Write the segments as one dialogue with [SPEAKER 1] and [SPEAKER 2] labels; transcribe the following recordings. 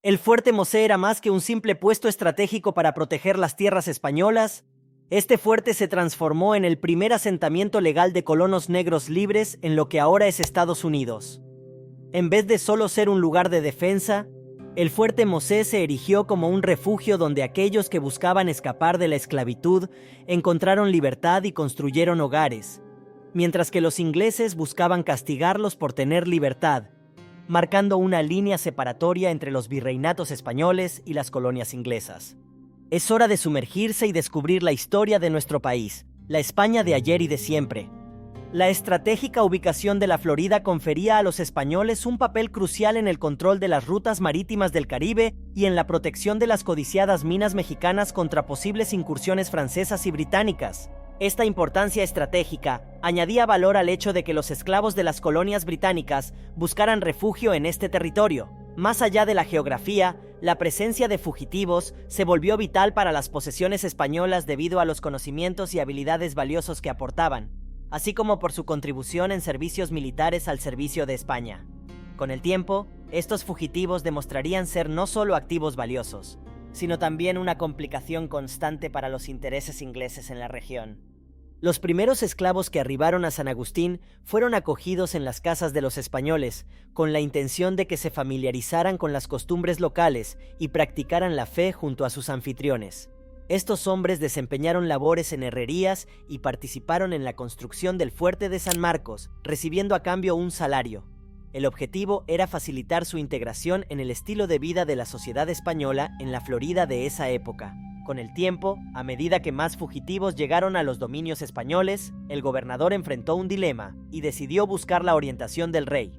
[SPEAKER 1] El fuerte Mosé era más que un simple puesto estratégico para proteger las tierras españolas. Este fuerte se transformó en el primer asentamiento legal de colonos negros libres en lo que ahora es Estados Unidos. En vez de solo ser un lugar de defensa, el fuerte Mosé se erigió como un refugio donde aquellos que buscaban escapar de la esclavitud encontraron libertad y construyeron hogares, mientras que los ingleses buscaban castigarlos por tener libertad, marcando una línea separatoria entre los virreinatos españoles y las colonias inglesas. Es hora de sumergirse y descubrir la historia de nuestro país, la España de ayer y de siempre. La estratégica ubicación de la Florida confería a los españoles un papel crucial en el control de las rutas marítimas del Caribe y en la protección de las codiciadas minas mexicanas contra posibles incursiones francesas y británicas. Esta importancia estratégica añadía valor al hecho de que los esclavos de las colonias británicas buscaran refugio en este territorio. Más allá de la geografía, la presencia de fugitivos se volvió vital para las posesiones españolas debido a los conocimientos y habilidades valiosos que aportaban, así como por su contribución en servicios militares al servicio de España. Con el tiempo, estos fugitivos demostrarían ser no solo activos valiosos, sino también una complicación constante para los intereses ingleses en la región. Los primeros esclavos que arribaron a San Agustín fueron acogidos en las casas de los españoles, con la intención de que se familiarizaran con las costumbres locales y practicaran la fe junto a sus anfitriones. Estos hombres desempeñaron labores en herrerías y participaron en la construcción del fuerte de San Marcos, recibiendo a cambio un salario. El objetivo era facilitar su integración en el estilo de vida de la sociedad española en la Florida de esa época. Con el tiempo, a medida que más fugitivos llegaron a los dominios españoles, el gobernador enfrentó un dilema y decidió buscar la orientación del rey.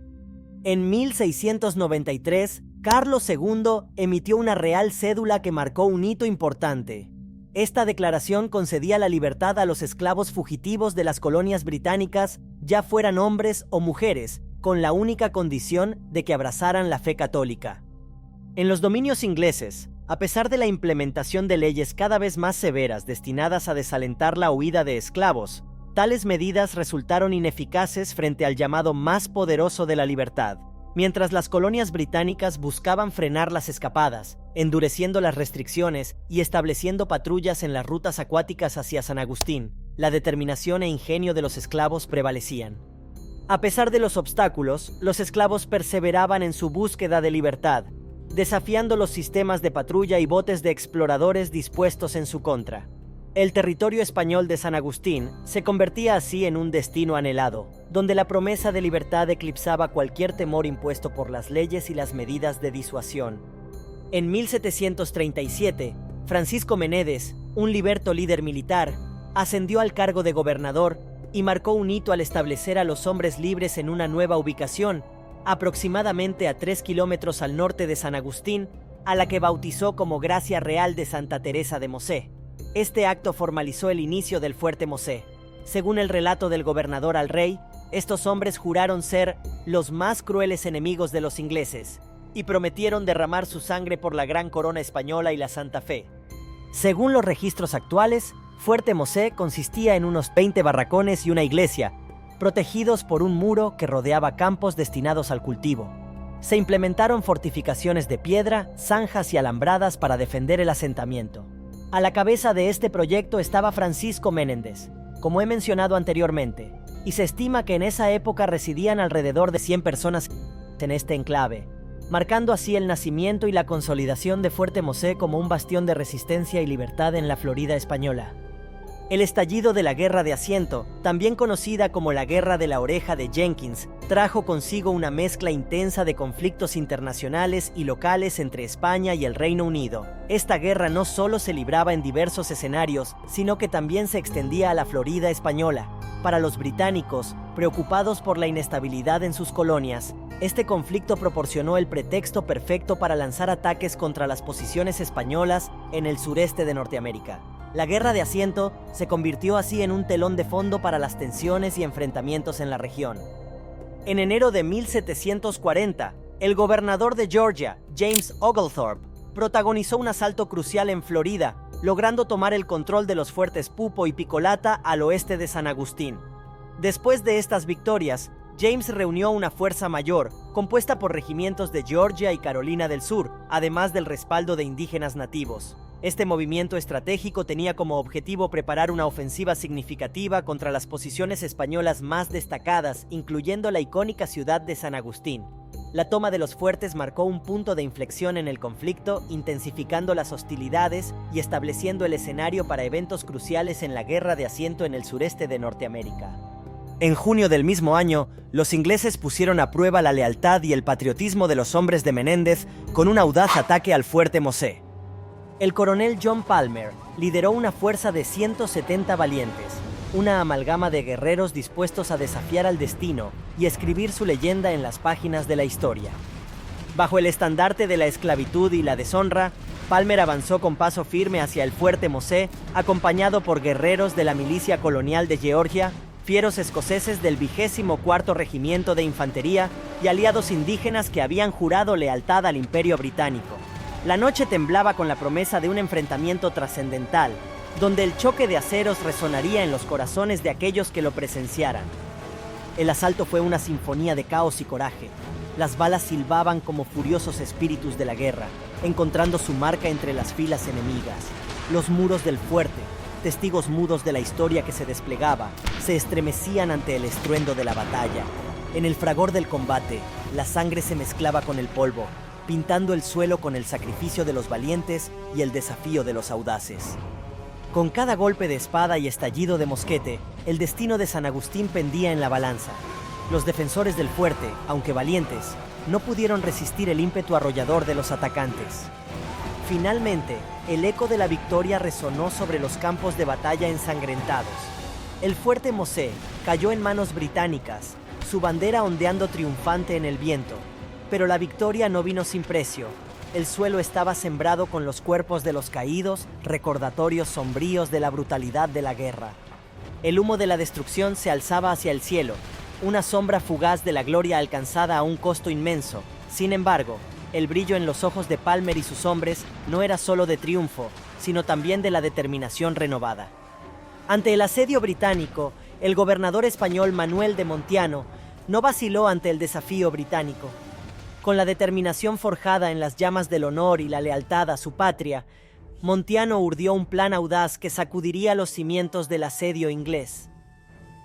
[SPEAKER 1] En 1693, Carlos II emitió una real cédula que marcó un hito importante. Esta declaración concedía la libertad a los esclavos fugitivos de las colonias británicas, ya fueran hombres o mujeres, con la única condición de que abrazaran la fe católica. En los dominios ingleses, a pesar de la implementación de leyes cada vez más severas destinadas a desalentar la huida de esclavos, tales medidas resultaron ineficaces frente al llamado más poderoso de la libertad. Mientras las colonias británicas buscaban frenar las escapadas, endureciendo las restricciones y estableciendo patrullas en las rutas acuáticas hacia San Agustín, la determinación e ingenio de los esclavos prevalecían. A pesar de los obstáculos, los esclavos perseveraban en su búsqueda de libertad, desafiando los sistemas de patrulla y botes de exploradores dispuestos en su contra. El territorio español de San Agustín se convertía así en un destino anhelado, donde la promesa de libertad eclipsaba cualquier temor impuesto por las leyes y las medidas de disuasión. En 1737, Francisco Menéndez, un liberto líder militar, ascendió al cargo de gobernador y marcó un hito al establecer a los hombres libres en una nueva ubicación, aproximadamente a 3 kilómetros al norte de San Agustín, a la que bautizó como Gracia Real de Santa Teresa de Mosé. Este acto formalizó el inicio del fuerte Mosé. Según el relato del gobernador al rey, estos hombres juraron ser los más crueles enemigos de los ingleses y prometieron derramar su sangre por la gran corona española y la Santa Fe. Según los registros actuales, Fuerte Mosé consistía en unos 20 barracones y una iglesia, protegidos por un muro que rodeaba campos destinados al cultivo. Se implementaron fortificaciones de piedra, zanjas y alambradas para defender el asentamiento. A la cabeza de este proyecto estaba Francisco Menéndez, como he mencionado anteriormente, y se estima que en esa época residían alrededor de 100 personas en este enclave, marcando así el nacimiento y la consolidación de Fuerte Mosé como un bastión de resistencia y libertad en la Florida española. El estallido de la Guerra de Asiento, también conocida como la Guerra de la Oreja de Jenkins, trajo consigo una mezcla intensa de conflictos internacionales y locales entre España y el Reino Unido. Esta guerra no solo se libraba en diversos escenarios, sino que también se extendía a la Florida española. Para los británicos, preocupados por la inestabilidad en sus colonias, este conflicto proporcionó el pretexto perfecto para lanzar ataques contra las posiciones españolas en el sureste de Norteamérica. La Guerra de Asiento se convirtió así en un telón de fondo para las tensiones y enfrentamientos en la región. En enero de 1740, el gobernador de Georgia, James Oglethorpe, protagonizó un asalto crucial en Florida, logrando tomar el control de los fuertes Pupo y Picolata al oeste de San Agustín. Después de estas victorias, James reunió una fuerza mayor, compuesta por regimientos de Georgia y Carolina del Sur, además del respaldo de indígenas nativos. Este movimiento estratégico tenía como objetivo preparar una ofensiva significativa contra las posiciones españolas más destacadas, incluyendo la icónica ciudad de San Agustín. La toma de los fuertes marcó un punto de inflexión en el conflicto, intensificando las hostilidades y estableciendo el escenario para eventos cruciales en la Guerra de Asiento en el sureste de Norteamérica. En junio del mismo año, los ingleses pusieron a prueba la lealtad y el patriotismo de los hombres de Menéndez con un audaz ataque al fuerte Mosé. El coronel John Palmer lideró una fuerza de 170 valientes, una amalgama de guerreros dispuestos a desafiar al destino y escribir su leyenda en las páginas de la historia. Bajo el estandarte de la esclavitud y la deshonra, Palmer avanzó con paso firme hacia el fuerte Mosé, acompañado por guerreros de la milicia colonial de Georgia, fieros escoceses del 24º Regimiento de Infantería y aliados indígenas que habían jurado lealtad al Imperio Británico. La noche temblaba con la promesa de un enfrentamiento trascendental, donde el choque de aceros resonaría en los corazones de aquellos que lo presenciaran. El asalto fue una sinfonía de caos y coraje. Las balas silbaban como furiosos espíritus de la guerra, encontrando su marca entre las filas enemigas. Los muros del fuerte, testigos mudos de la historia que se desplegaba, se estremecían ante el estruendo de la batalla. En el fragor del combate, la sangre se mezclaba con el polvo, pintando el suelo con el sacrificio de los valientes y el desafío de los audaces. Con cada golpe de espada y estallido de mosquete, el destino de San Agustín pendía en la balanza. Los defensores del fuerte, aunque valientes, no pudieron resistir el ímpetu arrollador de los atacantes. Finalmente, el eco de la victoria resonó sobre los campos de batalla ensangrentados. El fuerte Mosé cayó en manos británicas, su bandera ondeando triunfante en el viento. Pero la victoria no vino sin precio. El suelo estaba sembrado con los cuerpos de los caídos, recordatorios sombríos de la brutalidad de la guerra. El humo de la destrucción se alzaba hacia el cielo, una sombra fugaz de la gloria alcanzada a un costo inmenso. Sin embargo, el brillo en los ojos de Palmer y sus hombres no era solo de triunfo, sino también de la determinación renovada. Ante el asedio británico, el gobernador español Manuel de Montiano no vaciló ante el desafío británico. Con la determinación forjada en las llamas del honor y la lealtad a su patria, Montiano urdió un plan audaz que sacudiría los cimientos del asedio inglés.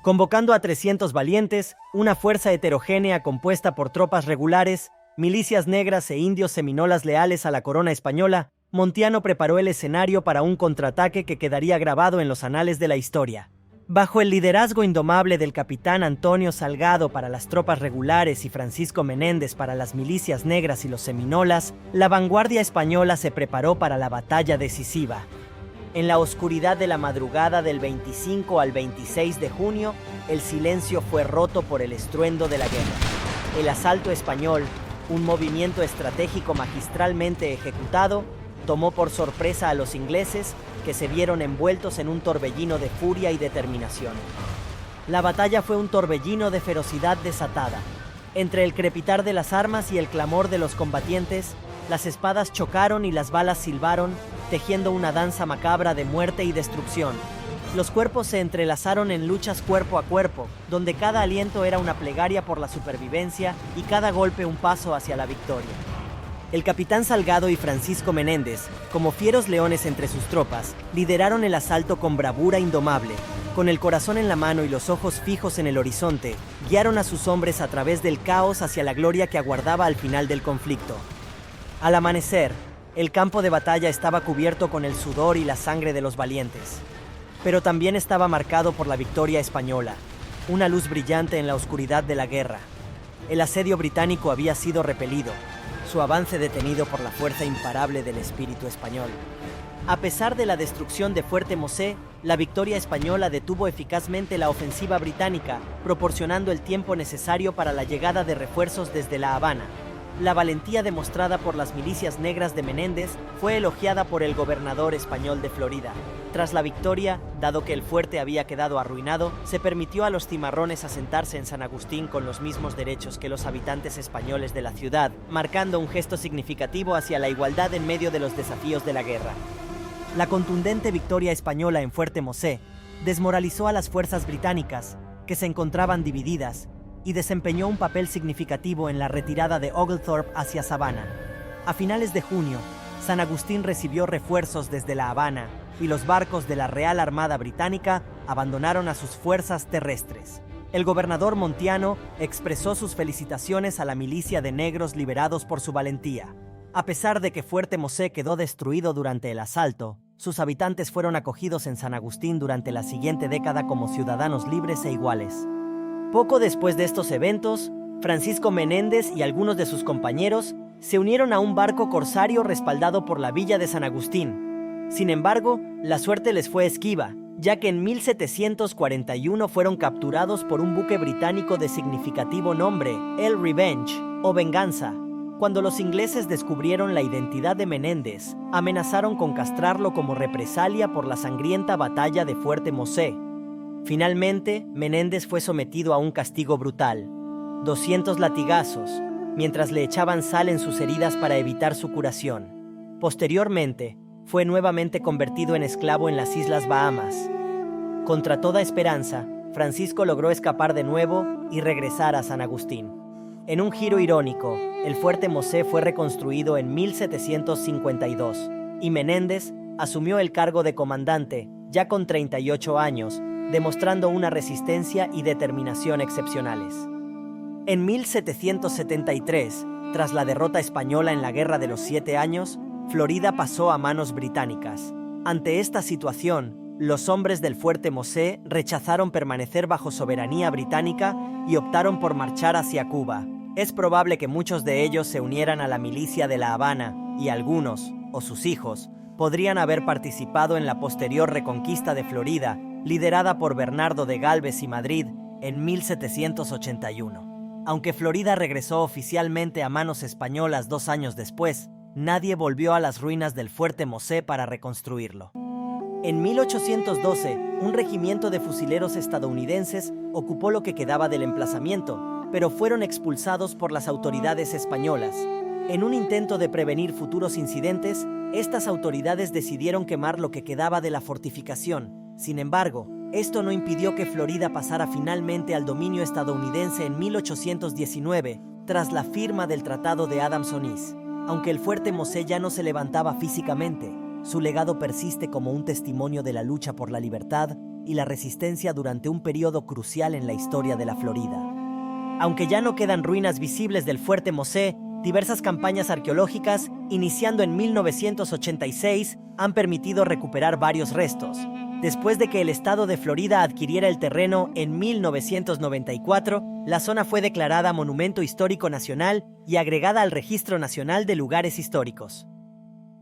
[SPEAKER 1] Convocando a 300 valientes, una fuerza heterogénea compuesta por tropas regulares, milicias negras e indios seminolas leales a la corona española, Montiano preparó el escenario para un contraataque que quedaría grabado en los anales de la historia. Bajo el liderazgo indomable del capitán Antonio Salgado para las tropas regulares y Francisco Menéndez para las milicias negras y los seminolas, la vanguardia española se preparó para la batalla decisiva. En la oscuridad de la madrugada del 25 al 26 de junio, el silencio fue roto por el estruendo de la guerra. El asalto español, un movimiento estratégico magistralmente ejecutado, tomó por sorpresa a los ingleses, que se vieron envueltos en un torbellino de furia y determinación. La batalla fue un torbellino de ferocidad desatada. Entre el crepitar de las armas y el clamor de los combatientes, las espadas chocaron y las balas silbaron, tejiendo una danza macabra de muerte y destrucción. Los cuerpos se entrelazaron en luchas cuerpo a cuerpo, donde cada aliento era una plegaria por la supervivencia y cada golpe un paso hacia la victoria. El capitán Salgado y Francisco Menéndez, como fieros leones entre sus tropas, lideraron el asalto con bravura indomable. Con el corazón en la mano y los ojos fijos en el horizonte, guiaron a sus hombres a través del caos hacia la gloria que aguardaba al final del conflicto. Al amanecer, el campo de batalla estaba cubierto con el sudor y la sangre de los valientes. Pero también estaba marcado por la victoria española, una luz brillante en la oscuridad de la guerra. El asedio británico había sido repelido, su avance detenido por la fuerza imparable del espíritu español. A pesar de la destrucción de Fuerte Mosé, la victoria española detuvo eficazmente la ofensiva británica, proporcionando el tiempo necesario para la llegada de refuerzos desde La Habana. La valentía demostrada por las milicias negras de Menéndez fue elogiada por el gobernador español de Florida. Tras la victoria, dado que el fuerte había quedado arruinado, se permitió a los cimarrones asentarse en San Agustín con los mismos derechos que los habitantes españoles de la ciudad, marcando un gesto significativo hacia la igualdad en medio de los desafíos de la guerra. La contundente victoria española en Fuerte Mosé desmoralizó a las fuerzas británicas, que se encontraban divididas, y desempeñó un papel significativo en la retirada de Oglethorpe hacia Savannah. A finales de junio, San Agustín recibió refuerzos desde La Habana y los barcos de la Real Armada Británica abandonaron a sus fuerzas terrestres. El gobernador Montiano expresó sus felicitaciones a la milicia de negros liberados por su valentía. A pesar de que Fuerte Mosé quedó destruido durante el asalto, sus habitantes fueron acogidos en San Agustín durante la siguiente década como ciudadanos libres e iguales. Poco después de estos eventos, Francisco Menéndez y algunos de sus compañeros se unieron a un barco corsario respaldado por la villa de San Agustín. Sin embargo, la suerte les fue esquiva, ya que en 1741 fueron capturados por un buque británico de significativo nombre, el Revenge, o Venganza. Cuando los ingleses descubrieron la identidad de Menéndez, amenazaron con castrarlo como represalia por la sangrienta batalla de Fuerte Mosé. Finalmente, Menéndez fue sometido a un castigo brutal, 200 latigazos, mientras le echaban sal en sus heridas para evitar su curación. Posteriormente, fue nuevamente convertido en esclavo en las Islas Bahamas. Contra toda esperanza, Francisco logró escapar de nuevo y regresar a San Agustín. En un giro irónico, el Fuerte Mosé fue reconstruido en 1752 y Menéndez asumió el cargo de comandante, ya con 38 años, demostrando una resistencia y determinación excepcionales. En 1773, tras la derrota española en la Guerra de los 7 Años, Florida pasó a manos británicas. Ante esta situación, los hombres del Fuerte Mosé rechazaron permanecer bajo soberanía británica y optaron por marchar hacia Cuba. Es probable que muchos de ellos se unieran a la milicia de La Habana y algunos, o sus hijos, podrían haber participado en la posterior reconquista de Florida, liderada por Bernardo de Galvez y Madrid en 1781. Aunque Florida regresó oficialmente a manos españolas 2 años después, nadie volvió a las ruinas del Fuerte Mosé para reconstruirlo. En 1812, un regimiento de fusileros estadounidenses ocupó lo que quedaba del emplazamiento, pero fueron expulsados por las autoridades españolas. En un intento de prevenir futuros incidentes, estas autoridades decidieron quemar lo que quedaba de la fortificación. Sin embargo, esto no impidió que Florida pasara finalmente al dominio estadounidense en 1819, tras la firma del Tratado de Adams-Onís. Aunque el Fuerte Mosé ya no se levantaba físicamente, su legado persiste como un testimonio de la lucha por la libertad y la resistencia durante un periodo crucial en la historia de la Florida. Aunque ya no quedan ruinas visibles del Fuerte Mosé, diversas campañas arqueológicas, iniciando en 1986, han permitido recuperar varios restos. Después de que el estado de Florida adquiriera el terreno en 1994, la zona fue declarada Monumento Histórico Nacional y agregada al Registro Nacional de Lugares Históricos.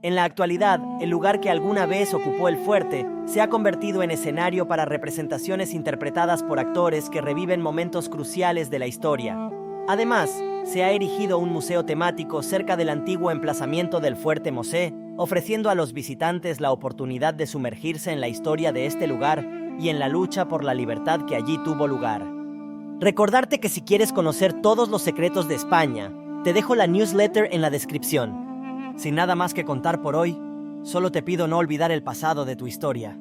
[SPEAKER 1] En la actualidad, el lugar que alguna vez ocupó el fuerte se ha convertido en escenario para representaciones interpretadas por actores que reviven momentos cruciales de la historia. Además, se ha erigido un museo temático cerca del antiguo emplazamiento del Fuerte Mosé, ofreciendo a los visitantes la oportunidad de sumergirse en la historia de este lugar y en la lucha por la libertad que allí tuvo lugar. Recordarte que si quieres conocer todos los secretos de España, te dejo la newsletter en la descripción. Sin nada más que contar por hoy, solo te pido no olvidar el pasado de tu historia.